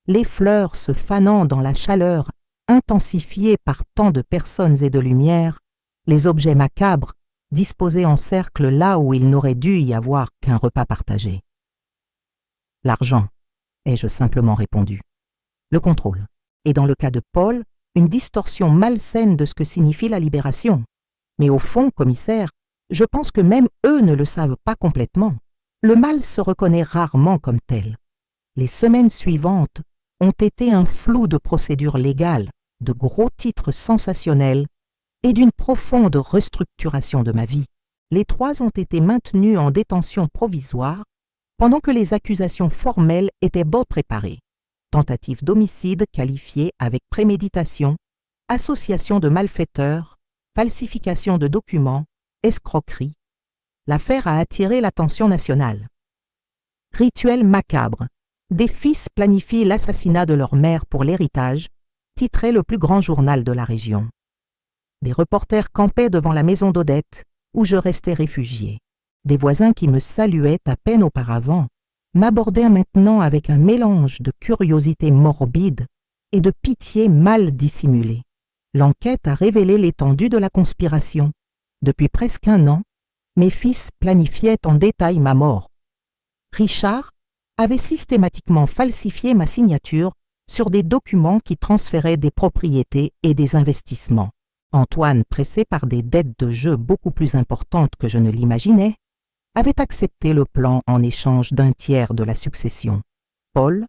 Speaker 1: les fleurs se fanant dans la chaleur intensifiée par tant de personnes et de lumière, les objets macabres disposés en cercle là où il n'aurait dû y avoir qu'un repas partagé. L'argent, ai-je simplement répondu. Le contrôle. Et dans le cas de Paul, une distorsion malsaine de ce que signifie la libération. Mais au fond, commissaire, je pense que même eux ne le savent pas complètement. Le mal se reconnaît rarement comme tel. Les semaines suivantes ont été un flou de procédures légales, de gros titres sensationnels et d'une profonde restructuration de ma vie. Les 3 ont été maintenus en détention provisoire pendant que les accusations formelles étaient bien préparées. Tentative d'homicide qualifiée avec préméditation, association de malfaiteurs, falsification de documents, escroquerie. L'affaire a attiré l'attention nationale. Rituel macabre. Des fils planifient l'assassinat de leur mère pour l'héritage, titrait le plus grand journal de la région. Des reporters campaient devant la maison d'Odette, où je restais réfugié. Des voisins qui me saluaient à peine auparavant m'abordaient maintenant avec un mélange de curiosité morbide et de pitié mal dissimulée. L'enquête a révélé l'étendue de la conspiration. Depuis presque 1 an, mes fils planifiaient en détail ma mort. Richard avait systématiquement falsifié ma signature sur des documents qui transféraient des propriétés et des investissements. Antoine, pressé par des dettes de jeu beaucoup plus importantes que je ne l'imaginais, avait accepté le plan en échange d'un tiers de la succession. Paul,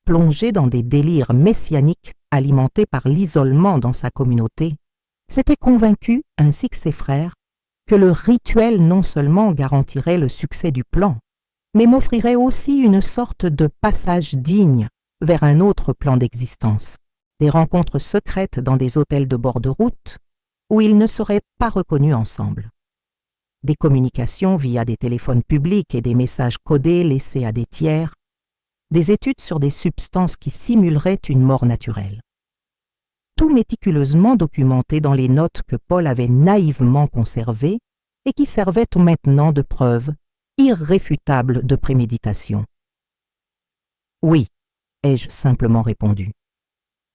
Speaker 1: plongé dans des délires messianiques alimentés par l'isolement dans sa communauté, s'était convaincu, ainsi que ses frères, que le rituel non seulement garantirait le succès du plan, mais m'offrirait aussi une sorte de passage digne vers un autre plan d'existence. Des rencontres secrètes dans des hôtels de bord de route où ils ne seraient pas reconnus ensemble. Des communications via des téléphones publics et des messages codés laissés à des tiers, des études sur des substances qui simuleraient une mort naturelle. Tout méticuleusement documenté dans les notes que Paul avait naïvement conservées et qui servaient maintenant de preuve irréfutable de préméditation. Oui, ai-je simplement répondu.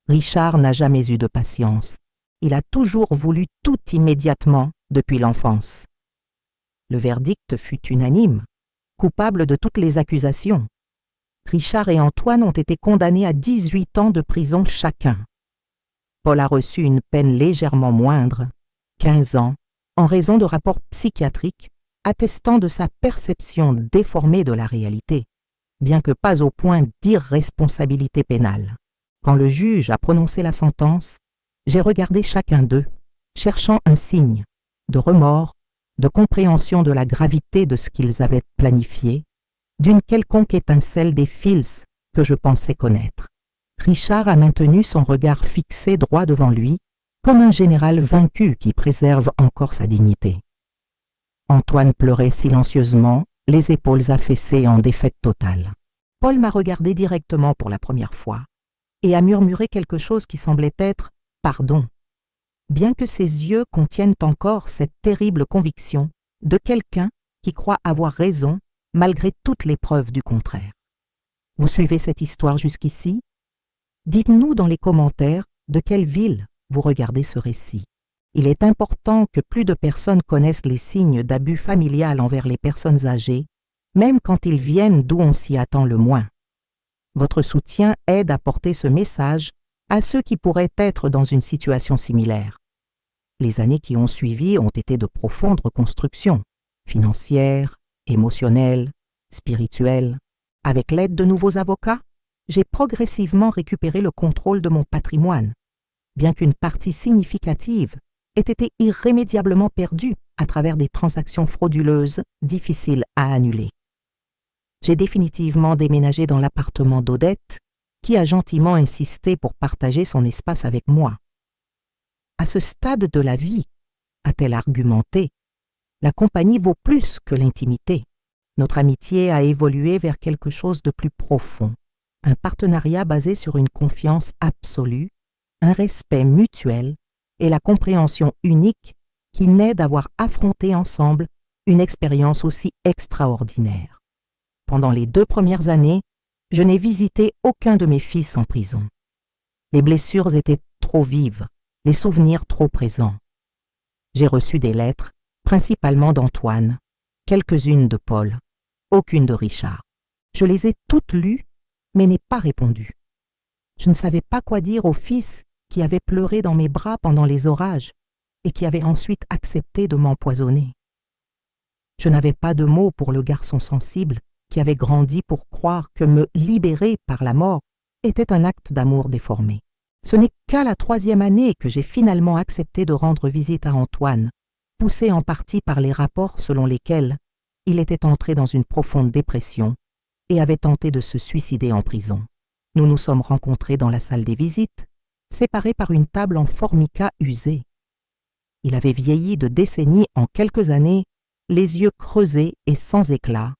Speaker 1: Richard n'a jamais eu de patience. Il a toujours voulu tout immédiatement depuis l'enfance. Le verdict fut unanime, coupable de toutes les accusations. Richard et Antoine ont été condamnés à 18 ans de prison chacun. Paul a reçu une peine légèrement moindre, 15 ans, en raison de rapports psychiatriques attestant de sa perception déformée de la réalité, bien que pas au point d'irresponsabilité pénale. Quand le juge a prononcé la sentence, j'ai regardé chacun d'eux, cherchant un signe de remords, de compréhension de la gravité de ce qu'ils avaient planifié, d'une quelconque étincelle des fils que je pensais connaître. Richard a maintenu son regard fixé droit devant lui, comme un général vaincu qui préserve encore sa dignité. Antoine pleurait silencieusement, les épaules affaissées en défaite totale. Paul m'a regardé directement pour la première fois et a murmuré quelque chose qui semblait être « pardon », bien que ses yeux contiennent encore cette terrible conviction de quelqu'un qui croit avoir raison malgré toutes les preuves du contraire. Vous suivez cette histoire jusqu'ici? Dites-nous dans les commentaires de quelle ville vous regardez ce récit. Il est important que plus de personnes connaissent les signes d'abus familial envers les personnes âgées, même quand ils viennent d'où on s'y attend le moins. Votre soutien aide à porter ce message à ceux qui pourraient être dans une situation similaire. Les années qui ont suivi ont été de profondes reconstructions, financières, émotionnelles, spirituelles. Avec l'aide de nouveaux avocats, j'ai progressivement récupéré le contrôle de mon patrimoine, bien qu'une partie significative ait été irrémédiablement perdue à travers des transactions frauduleuses difficiles à annuler. J'ai définitivement déménagé dans l'appartement d'Odette, qui a gentiment insisté pour partager son espace avec moi. À ce stade de la vie, a-t-elle argumenté, la compagnie vaut plus que l'intimité. Notre amitié a évolué vers quelque chose de plus profond, un partenariat basé sur une confiance absolue, un respect mutuel et la compréhension unique qui naît d'avoir affronté ensemble une expérience aussi extraordinaire. Pendant les 2 premières années, je n'ai visité aucun de mes fils en prison. Les blessures étaient trop vives, les souvenirs trop présents. J'ai reçu des lettres, principalement d'Antoine, quelques-unes de Paul, aucune de Richard. Je les ai toutes lues, mais n'ai pas répondu. Je ne savais pas quoi dire au fils qui avait pleuré dans mes bras pendant les orages et qui avait ensuite accepté de m'empoisonner. Je n'avais pas de mots pour le garçon sensible qui avait grandi pour croire que me libérer par la mort était un acte d'amour déformé. Ce n'est qu'à la 3e année que j'ai finalement accepté de rendre visite à Antoine, poussé en partie par les rapports selon lesquels il était entré dans une profonde dépression et avait tenté de se suicider en prison. Nous nous sommes rencontrés dans la salle des visites, séparés par une table en formica usée. Il avait vieilli de décennies en quelques années, les yeux creusés et sans éclat,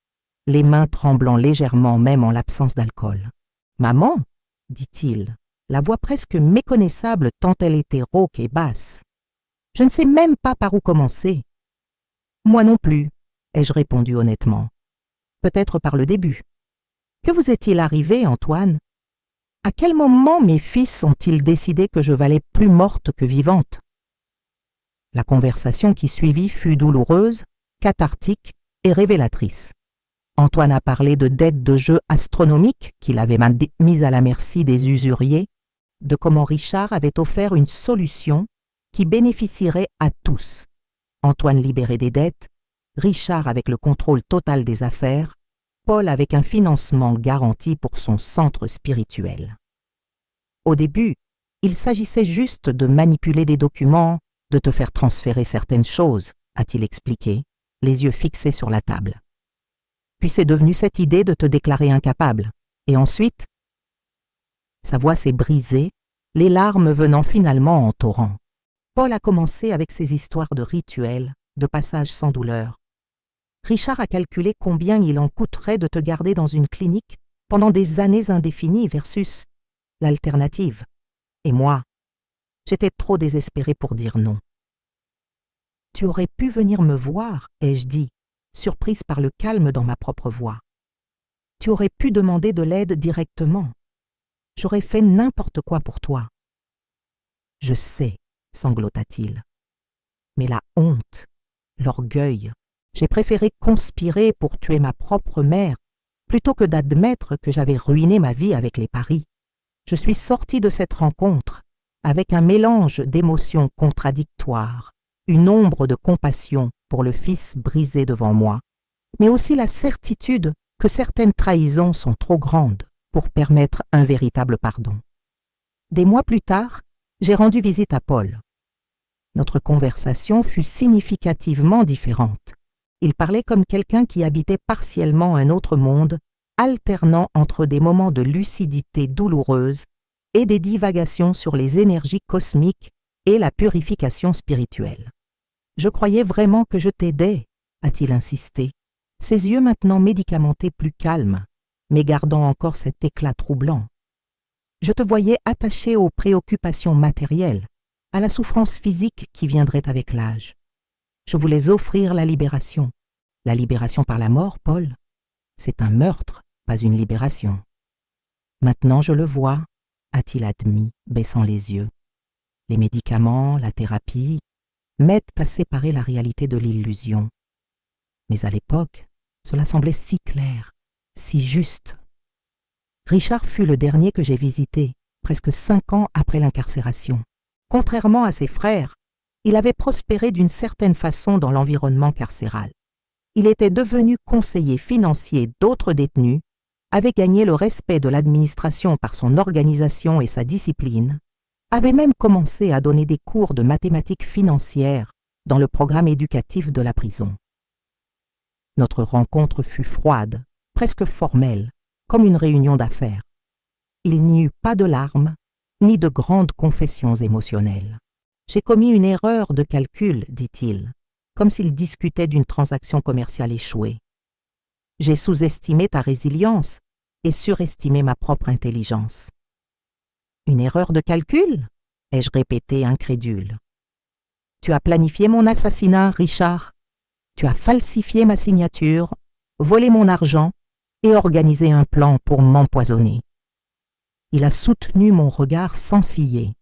Speaker 1: les mains tremblant légèrement même en l'absence d'alcool. « Maman » dit-il, la voix presque méconnaissable tant elle était rauque et basse. « Je ne sais même pas par où commencer. »« Moi non plus » ai-je répondu honnêtement. « Peut-être par le début. » « Que vous est-il arrivé, Antoine? À quel moment mes fils ont-ils décidé que je valais plus morte que vivante ?» La conversation qui suivit fut douloureuse, cathartique et révélatrice. Antoine a parlé de dettes de jeu astronomiques qu'il avait mises à la merci des usuriers, de comment Richard avait offert une solution qui bénéficierait à tous. Antoine libéré des dettes, Richard avec le contrôle total des affaires, Paul avec un financement garanti pour son centre spirituel. Au début, il s'agissait juste de manipuler des documents, de te faire transférer certaines choses, a-t-il expliqué, les yeux fixés sur la table. Puis c'est devenu cette idée de te déclarer incapable. Et ensuite, sa voix s'est brisée, les larmes venant finalement en torrent. Paul a commencé avec ses histoires de rituels, de passages sans douleur. Richard a calculé combien il en coûterait de te garder dans une clinique pendant des années indéfinies versus l'alternative. Et moi, j'étais trop désespérée pour dire non. « Tu aurais pu venir me voir, ai-je dit, surprise par le calme dans ma propre voix. Tu aurais pu demander de l'aide directement. J'aurais fait n'importe quoi pour toi. »« Je sais, » sanglota-t-il. Mais la honte, l'orgueil, j'ai préféré conspirer pour tuer ma propre mère plutôt que d'admettre que j'avais ruiné ma vie avec les paris. Je suis sortie de cette rencontre avec un mélange d'émotions contradictoires, une ombre de compassion pour le fils brisé devant moi, mais aussi la certitude que certaines trahisons sont trop grandes pour permettre un véritable pardon. Des mois plus tard, j'ai rendu visite à Paul. Notre conversation fut significativement différente. Il parlait comme quelqu'un qui habitait partiellement un autre monde, alternant entre des moments de lucidité douloureuse et des divagations sur les énergies cosmiques et la purification spirituelle. « Je croyais vraiment que je t'aidais » a-t-il insisté, ses yeux maintenant médicamentés plus calmes, mais gardant encore cet éclat troublant. « Je te voyais attaché aux préoccupations matérielles, à la souffrance physique qui viendrait avec l'âge. Je voulais offrir la libération. La libération par la mort, Paul, c'est un meurtre, pas une libération. Maintenant je le vois, a-t-il admis, baissant les yeux. Les médicaments, la thérapie, m'aident à séparer la réalité de l'illusion. Mais à l'époque, cela semblait si clair, si juste. Richard fut le dernier que j'ai visité, presque 5 ans après l'incarcération. Contrairement à ses frères, il avait prospéré d'une certaine façon dans l'environnement carcéral. Il était devenu conseiller financier d'autres détenus, avait gagné le respect de l'administration par son organisation et sa discipline, avait même commencé à donner des cours de mathématiques financières dans le programme éducatif de la prison. Notre rencontre fut froide, presque formelle, comme une réunion d'affaires. Il n'y eut pas de larmes, ni de grandes confessions émotionnelles. « J'ai commis une erreur de calcul, dit-il, comme s'il discutait d'une transaction commerciale échouée. J'ai sous-estimé ta résilience et surestimé ma propre intelligence. Une erreur de calcul? Ai-je répété incrédule. Tu as planifié mon assassinat, Richard. Tu as falsifié ma signature, volé mon argent et organisé un plan pour m'empoisonner. Il a soutenu mon regard sans ciller.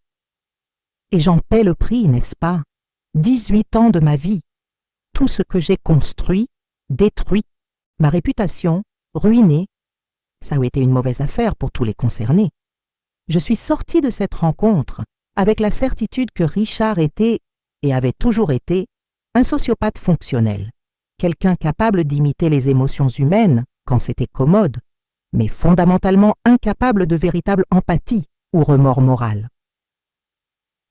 Speaker 1: Et j'en paie le prix, n'est-ce pas? 18 ans de ma vie. Tout ce que j'ai construit, détruit, ma réputation, ruinée. Ça a été une mauvaise affaire pour tous les concernés. Je suis sortie de cette rencontre avec la certitude que Richard était, et avait toujours été, un sociopathe fonctionnel, quelqu'un capable d'imiter les émotions humaines quand c'était commode, mais fondamentalement incapable de véritable empathie ou remords moral.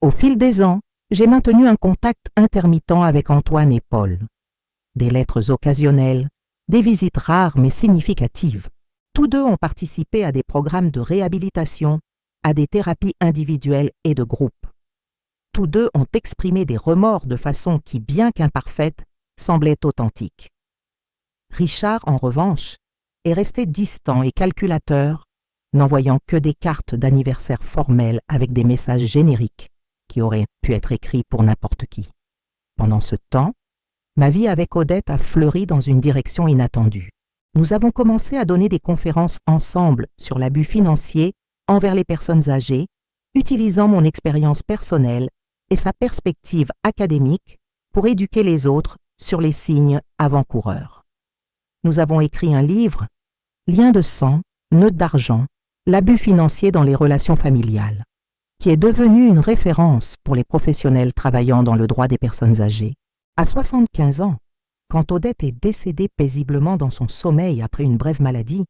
Speaker 1: Au fil des ans, j'ai maintenu un contact intermittent avec Antoine et Paul. Des lettres occasionnelles, des visites rares mais significatives. Tous deux ont participé à des programmes de réhabilitation, à des thérapies individuelles et de groupe. Tous deux ont exprimé des remords de façon qui, bien qu'imparfaite, semblait authentique. Richard, en revanche, est resté distant et calculateur, n'envoyant que des cartes d'anniversaire formelles avec des messages génériques qui auraient pu être écrits pour n'importe qui. Pendant ce temps, ma vie avec Odette a fleuri dans une direction inattendue. Nous avons commencé à donner des conférences ensemble sur l'abus financier envers les personnes âgées, utilisant mon expérience personnelle et sa perspective académique pour éduquer les autres sur les signes avant-coureurs. Nous avons écrit un livre, Liens de sang, nœuds d'argent, l'abus financier dans les relations familiales, qui est devenu une référence pour les professionnels travaillant dans le droit des personnes âgées. À 75 ans, quand Odette est décédée paisiblement dans son sommeil après une brève maladie,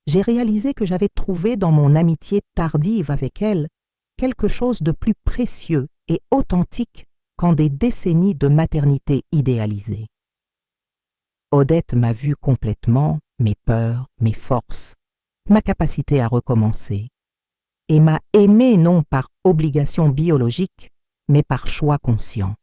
Speaker 1: j'ai réalisé que j'avais trouvé dans mon amitié tardive avec elle quelque chose de plus précieux et authentique qu'en des décennies de maternité idéalisée. Odette m'a vu complètement, mes peurs, mes forces, ma capacité à recommencer, et m'a aimé non par obligation biologique, mais par choix conscient.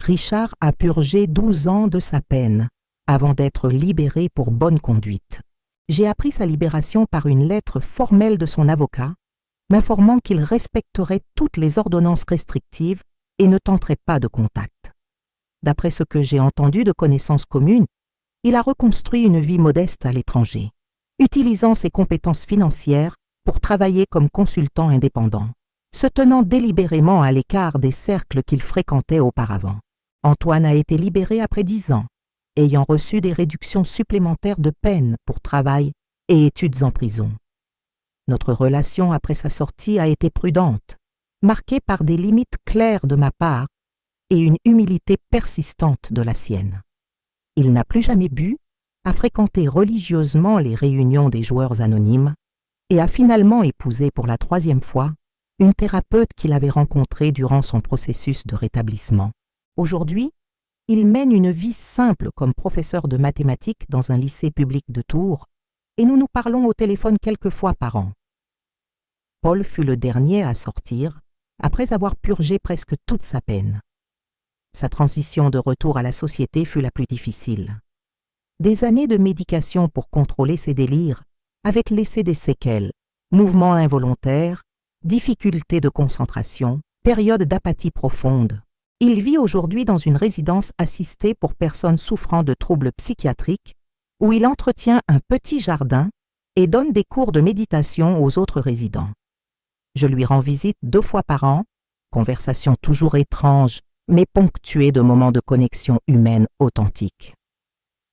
Speaker 1: Richard a purgé 12 ans de sa peine avant d'être libéré pour bonne conduite. J'ai appris sa libération par une lettre formelle de son avocat, m'informant qu'il respecterait toutes les ordonnances restrictives et ne tenterait pas de contact. D'après ce que j'ai entendu de connaissances communes, il a reconstruit une vie modeste à l'étranger, utilisant ses compétences financières pour travailler comme consultant indépendant, se tenant délibérément à l'écart des cercles qu'il fréquentait auparavant. Antoine a été libéré après 10 ans, ayant reçu des réductions supplémentaires de peine pour travail et études en prison. Notre relation après sa sortie a été prudente, marquée par des limites claires de ma part et une humilité persistante de la sienne. Il n'a plus jamais bu, a fréquenté religieusement les réunions des joueurs anonymes et a finalement épousé pour la 3e fois une thérapeute qu'il avait rencontrée durant son processus de rétablissement. Aujourd'hui, il mène une vie simple comme professeur de mathématiques dans un lycée public de Tours et nous nous parlons au téléphone quelques fois par an. Paul fut le dernier à sortir après avoir purgé presque toute sa peine. Sa transition de retour à la société fut la plus difficile. Des années de médication pour contrôler ses délires avaient laissé des séquelles, mouvements involontaires, difficultés de concentration, périodes d'apathie profonde. Il vit aujourd'hui dans une résidence assistée pour personnes souffrant de troubles psychiatriques où il entretient un petit jardin et donne des cours de méditation aux autres résidents. Je lui rends visite 2 fois par an, conversation toujours étrange mais ponctuée de moments de connexion humaine authentique.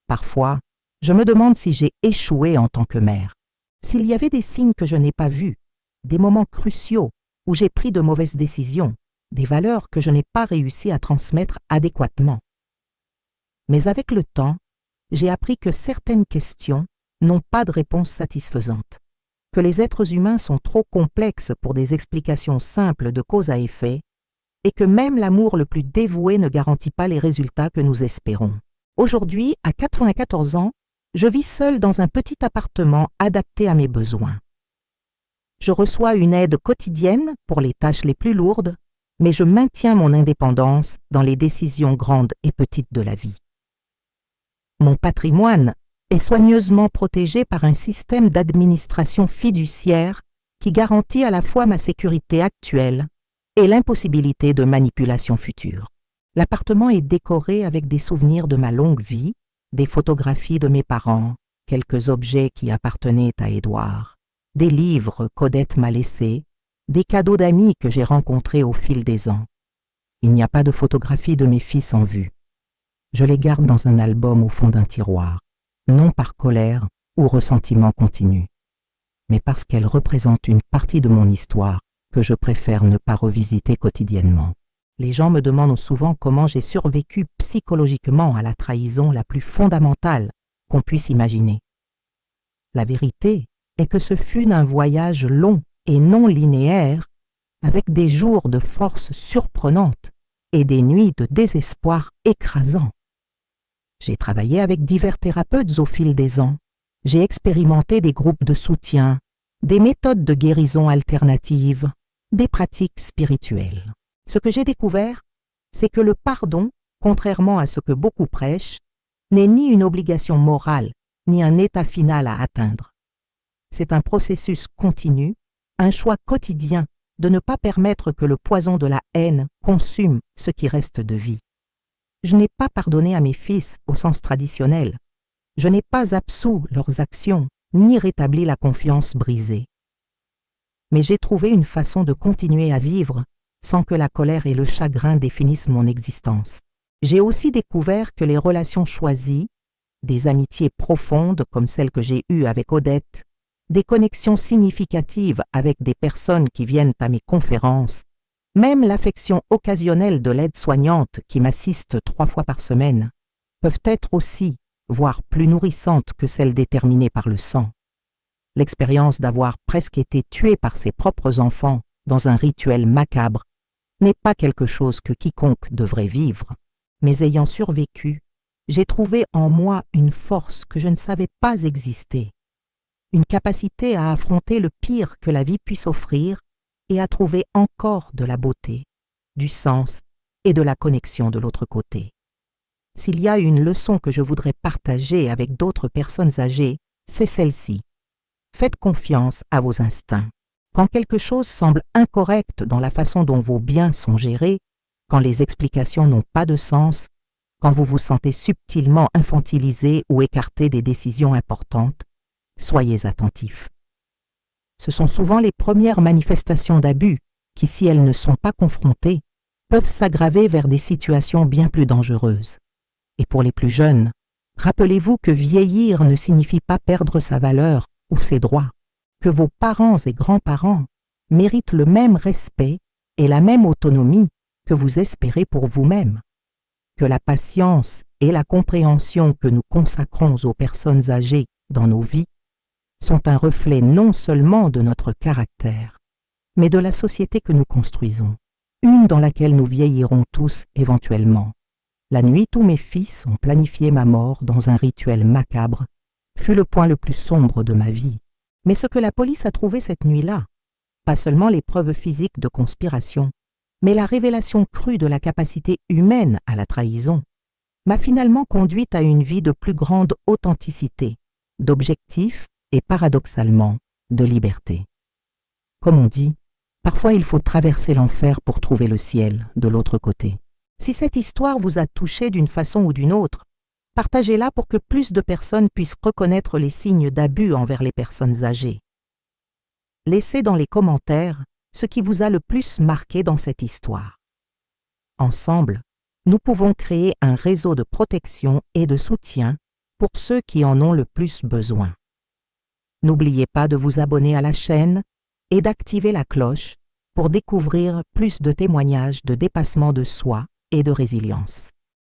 Speaker 1: Parfois, je me demande si j'ai échoué en tant que mère, s'il y avait des signes que je n'ai pas vus, des moments cruciaux où j'ai pris de mauvaises décisions, des valeurs que je n'ai pas réussi à transmettre adéquatement. Mais avec le temps, j'ai appris que certaines questions n'ont pas de réponse satisfaisante, que les êtres humains sont trop complexes pour des explications simples de cause à effet, et que même l'amour le plus dévoué ne garantit pas les résultats que nous espérons. Aujourd'hui, à 94 ans, je vis seule dans un petit appartement adapté à mes besoins. Je reçois une aide quotidienne pour les tâches les plus lourdes, mais je maintiens mon indépendance dans les décisions grandes et petites de la vie. Mon patrimoine est soigneusement protégé par un système d'administration fiduciaire qui garantit à la fois ma sécurité actuelle et l'impossibilité de manipulation future. L'appartement est décoré avec des souvenirs de ma longue vie, des photographies de mes parents, quelques objets qui appartenaient à Édouard, des livres qu'Odette m'a laissés, des cadeaux d'amis que j'ai rencontrés au fil des ans. Il n'y a pas de photographie de mes fils en vue. Je les garde dans un album au fond d'un tiroir, non par colère ou ressentiment continu, mais parce qu'elles représentent une partie de mon histoire que je préfère ne pas revisiter quotidiennement. Les gens me demandent souvent comment j'ai survécu psychologiquement à la trahison la plus fondamentale qu'on puisse imaginer. La vérité est que ce fut un voyage long et non linéaire, avec des jours de force surprenante et des nuits de désespoir écrasant. J'ai travaillé avec divers thérapeutes au fil des ans. J'ai expérimenté des groupes de soutien, des méthodes de guérison alternatives, des pratiques spirituelles. Ce que j'ai découvert, c'est que le pardon, contrairement à ce que beaucoup prêchent, n'est ni une obligation morale, ni un état final à atteindre. C'est un processus continu, un choix quotidien de ne pas permettre que le poison de la haine consume ce qui reste de vie. Je n'ai pas pardonné à mes fils au sens traditionnel. Je n'ai pas absous leurs actions, ni rétabli la confiance brisée. Mais j'ai trouvé une façon de continuer à vivre sans que la colère et le chagrin définissent mon existence. J'ai aussi découvert que les relations choisies, des amitiés profondes comme celles que j'ai eues avec Odette, des connexions significatives avec des personnes qui viennent à mes conférences, même l'affection occasionnelle de l'aide-soignante qui m'assiste 3 fois par semaine, peuvent être aussi, voire plus nourrissantes que celles déterminées par le sang. L'expérience d'avoir presque été tué par ses propres enfants dans un rituel macabre n'est pas quelque chose que quiconque devrait vivre, mais ayant survécu, j'ai trouvé en moi une force que je ne savais pas exister, une capacité à affronter le pire que la vie puisse offrir et à trouver encore de la beauté, du sens et de la connexion de l'autre côté. S'il y a une leçon que je voudrais partager avec d'autres personnes âgées, c'est celle-ci. Faites confiance à vos instincts. Quand quelque chose semble incorrect dans la façon dont vos biens sont gérés, quand les explications n'ont pas de sens, quand vous vous sentez subtilement infantilisé ou écarté des décisions importantes, soyez attentifs. Ce sont souvent les premières manifestations d'abus qui, si elles ne sont pas confrontées, peuvent s'aggraver vers des situations bien plus dangereuses. Et pour les plus jeunes, rappelez-vous que vieillir ne signifie pas perdre sa valeur ou ses droits, que vos parents et grands-parents méritent le même respect et la même autonomie que vous espérez pour vous-même, que la patience et la compréhension que nous consacrons aux personnes âgées dans nos vies sont un reflet non seulement de notre caractère, mais de la société que nous construisons, une dans laquelle nous vieillirons tous éventuellement. La nuit où mes fils ont planifié ma mort dans un rituel macabre fut le point le plus sombre de ma vie. Mais ce que la police a trouvé cette nuit-là, pas seulement les preuves physiques de conspiration, mais la révélation crue de la capacité humaine à la trahison, m'a finalement conduite à une vie de plus grande authenticité, d'objectif et paradoxalement de liberté. Comme on dit, parfois il faut traverser l'enfer pour trouver le ciel de l'autre côté. Si cette histoire vous a touché d'une façon ou d'une autre, partagez-la pour que plus de personnes puissent reconnaître les signes d'abus envers les personnes âgées. Laissez dans les commentaires ce qui vous a le plus marqué dans cette histoire. Ensemble, nous pouvons créer un réseau de protection et de soutien pour ceux qui en ont le plus besoin. N'oubliez pas de vous abonner à la chaîne et d'activer la cloche pour découvrir plus de témoignages de dépassement de soi et de résilience.